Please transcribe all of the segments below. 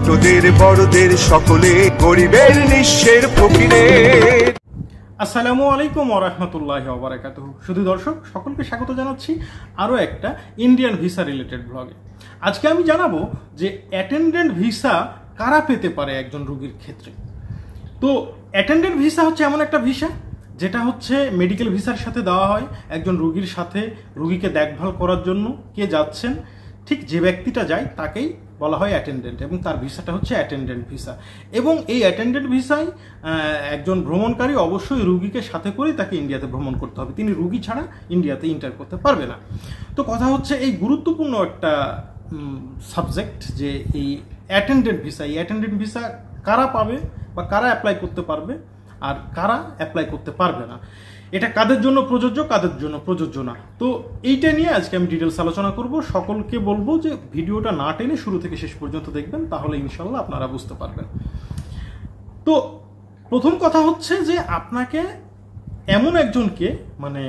তোদের বড়দের সকলে গরিবের নিঃস্বের ফকিরের। আসসালামু আলাইকুম ওয়া রাহমাতুল্লাহি ওয়া বারাকাতুহু। শুধু দর্শক সকলকে স্বাগত জানাচ্ছি আরও একটা ইন্ডিয়ান ভিসা রিলেটেড ব্লগে। আজকে আমি জানাবো যে অ্যাটেন্ডেন্ট ভিসা কারা পেতে পারে একজন রোগীর ক্ষেত্রে। তো অ্যাটেন্ডেন্ট ভিসা হচ্ছে এমন একটা ভিসা যেটা হচ্ছে মেডিকেল ভিসার সাথে দেওয়া হয় একজন রোগীর সাথে রোগীকে দেখভাল করার জন্য কে যাচ্ছেন ঠিক যে ব্যক্তিটা যায় তাকেই বলা হয় অ্যাটেন্ডেন্ট, এবং তার ভিসাটা হচ্ছে অ্যাটেন্ডেন্ট ভিসা। এবং এই অ্যাটেন্ডেন্ট ভিসায় একজন ভ্রমণকারী অবশ্যই রুগীকে সাথে করেই তাকে ইন্ডিয়াতে ভ্রমণ করতে হবে, তিনি রুগী ছাড়া ইন্ডিয়াতে এন্টার করতে পারবে না। তো কথা হচ্ছে এই গুরুত্বপূর্ণ একটা সাবজেক্ট যে এই অ্যাটেন্ডেন্ট ভিসা, এই অ্যাটেন্ডেন্ট ভিসা কারা পাবে বা কারা অ্যাপ্লাই করতে পারবে আর কারা অ্যাপ্লাই করতে পারবে না, এটা কাদের জন্য প্রযোজ্য কাদের জন্য প্রযোজ্য না। তো এইটা নিয়ে আজকে আমি ডিটেলস আলোচনা করব। সকলকে বলবো যে ভিডিওটা না টেনে শুরু থেকে শেষ পর্যন্ত দেখবেন, তাহলে ইনশাল্লাহ আপনারা বুঝতে পারবেন। তো প্রথম কথা হচ্ছে যে আপনাকে এমন একজনকে মানে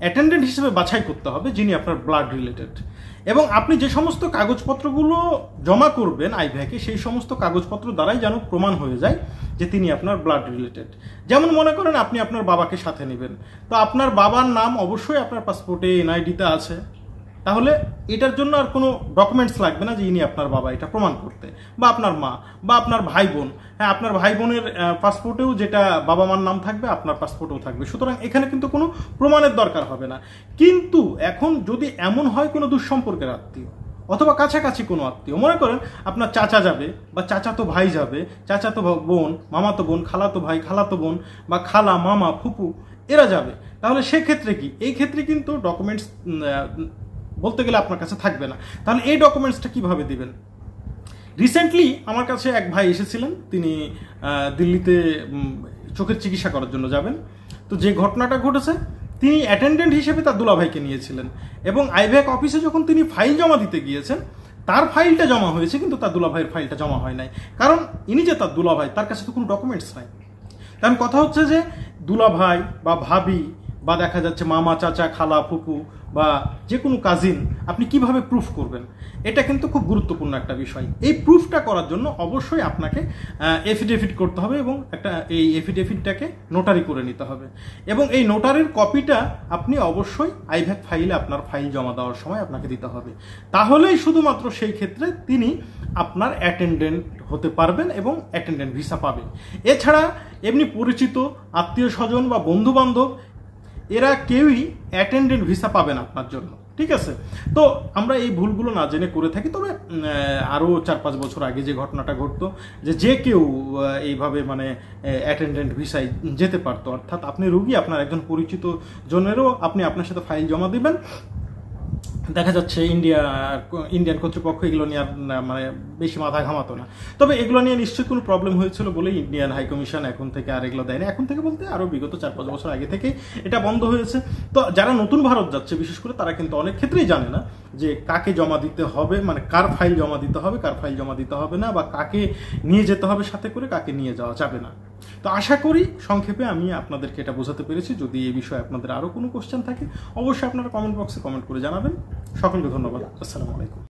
অ্যাটেন্ডেন্ট হিসেবে বাছাই করতে হবে যিনি আপনার ব্লাড রিলেটেড, এবং আপনি যে সমস্ত কাগজপত্রগুলো জমা করবেন আইভ্যাকে সেই সমস্ত কাগজপত্র দ্বারাই যেন প্রমাণ হয়ে যায় যে তিনি আপনার ব্লাড রিলেটেড। যেমন মনে করেন আপনি আপনার বাবাকে সাথে নেবেন, তো আপনার বাবার নাম অবশ্যই আপনার পাসপোর্টে এনআইডিতে আছে, তাহলে এটার জন্য আর কোনো ডকুমেন্টস লাগবে না যে ইনি আপনার বাবা, এটা প্রমাণ করতে। বা আপনার মা বা আপনার ভাই বোন, হ্যাঁ আপনার ভাই বোনের পাসপোর্টেও যেটা বাবা মার নাম থাকবে আপনার পাসপোর্টেও থাকবে, সুতরাং এখানে কিন্তু কোনো প্রমাণের দরকার হবে না। কিন্তু এখন যদি এমন হয় কোনো দুঃসম্পর্কের আত্মীয় অথবা কাছাকাছি কোনো আত্মীয়, মনে করেন আপনার চাচা যাবে বা চাচাতো ভাই যাবে, চাচাতো বোন, মামাতো বোন, খালাতো ভাই, খালাতো বোন বা খালা, মামা, ফুপু এরা যাবে, তাহলে সেক্ষেত্রে কি এই ক্ষেত্রে কিন্তু ডকুমেন্টস বলতে গেলে আপনার কাছে থাকবে না। তাহলে এই ডকুমেন্টসটা কিভাবে দিবেন? রিসেন্টলি আমার কাছে এক ভাই এসেছিলেন, তিনি দিল্লিতে চোখের চিকিৎসা করার জন্য যাবেন। তো যে ঘটনাটা ঘটেছে, তিনি অ্যাটেন্ডেন্ট হিসেবে তার দুলাভাইকে নিয়েছিলেন, এবং আইভ্যাক অফিসে যখন তিনি ফাইল জমা দিতে গিয়েছেন তার ফাইলটা জমা হয়েছে কিন্তু তার দুলাভাইয়ের ফাইলটা জমা হয় নাই, কারণ ইনি যে তার দুলাভাই তার কাছে তো কোনো ডকুমেন্টস নাই। কারণ কথা হচ্ছে যে দুলাভাই বা ভাবি বা দেখা যাচ্ছে মামা, চাচা, খালা, ফুপু বা যে কোনো কাজিন আপনি কিভাবে প্রুফ করবেন, এটা কিন্তু খুব গুরুত্বপূর্ণ একটা বিষয়। এই প্রুফটা করার জন্য অবশ্যই আপনাকে এফিডেভিট করতে হবে, এবং এই এফিডেভিটটাকে নোটারি করে নিতে হবে, এবং এই নোটারির কপিটা আপনি অবশ্যই আইভ্যাক ফাইলে আপনার ফাইল জমা দেওয়ার সময় আপনাকে দিতে হবে। তাহলেই শুধুমাত্র সেই ক্ষেত্রে তিনি আপনার অ্যাটেন্ডেন্ট হতে পারবেন এবং অ্যাটেন্ডেন্ট ভিসা পাবেন। এছাড়া এমনি পরিচিত আত্মীয় স্বজন বা বন্ধু বান্ধব এরা কেউই অ্যাটেন্ডেন্ট ভিসা পাবে না আপনার জন্য, ঠিক আছে? তো আমরা এই ভুলগুলো না জেনে করে থাকি। তবে আরও 4-5 বছর আগে যে ঘটনাটা ঘটতো যে কেউ এইভাবে মানে অ্যাটেন্ডেন্ট ভিসায় যেতে পারতো, অর্থাৎ আপনি রুগী, আপনার একজন পরিচিত জনেরও আপনি আপনার সাথে ফাইল জমা দিবেন, দেখা যাচ্ছে ইন্ডিয়ান কর্তৃপক্ষ এগুলো নিয়ে মানে বেশি মাথা ঘামাতো না। তবে এগুলো নিয়ে নিশ্চয়ই কোনো প্রবলেম হয়েছিল বলেই ইন্ডিয়ান হাইকমিশন এখন থেকে আর এগুলো দেয়নি। এখন থেকে বলতে আরও বিগত 4-5 বছর আগে থেকে এটা বন্ধ হয়েছে। তো যারা নতুন ভারত যাচ্ছে বিশেষ করে তারা কিন্তু অনেক ক্ষেত্রেই জানে না যে কাকে জমা দিতে হবে, মানে কার ফাইল জমা দিতে হবে, কার ফাইল জমা দিতে হবে না, বা কাকে নিয়ে যেতে হবে সাথে করে, কাকে নিয়ে যাওয়া যাবে না। তো আশা করি সংক্ষেপে আমি আপনাদেরকে এটা বোঝাতে পেরেছি। যদি এই বিষয়ে আপনাদের আরও কোনো কোশ্চেন থাকে অবশ্যই আপনারা কমেন্ট বক্সে কমেন্ট করে জানাবেন। সকলকে ধন্যবাদ। আসসালামু আলাইকুম।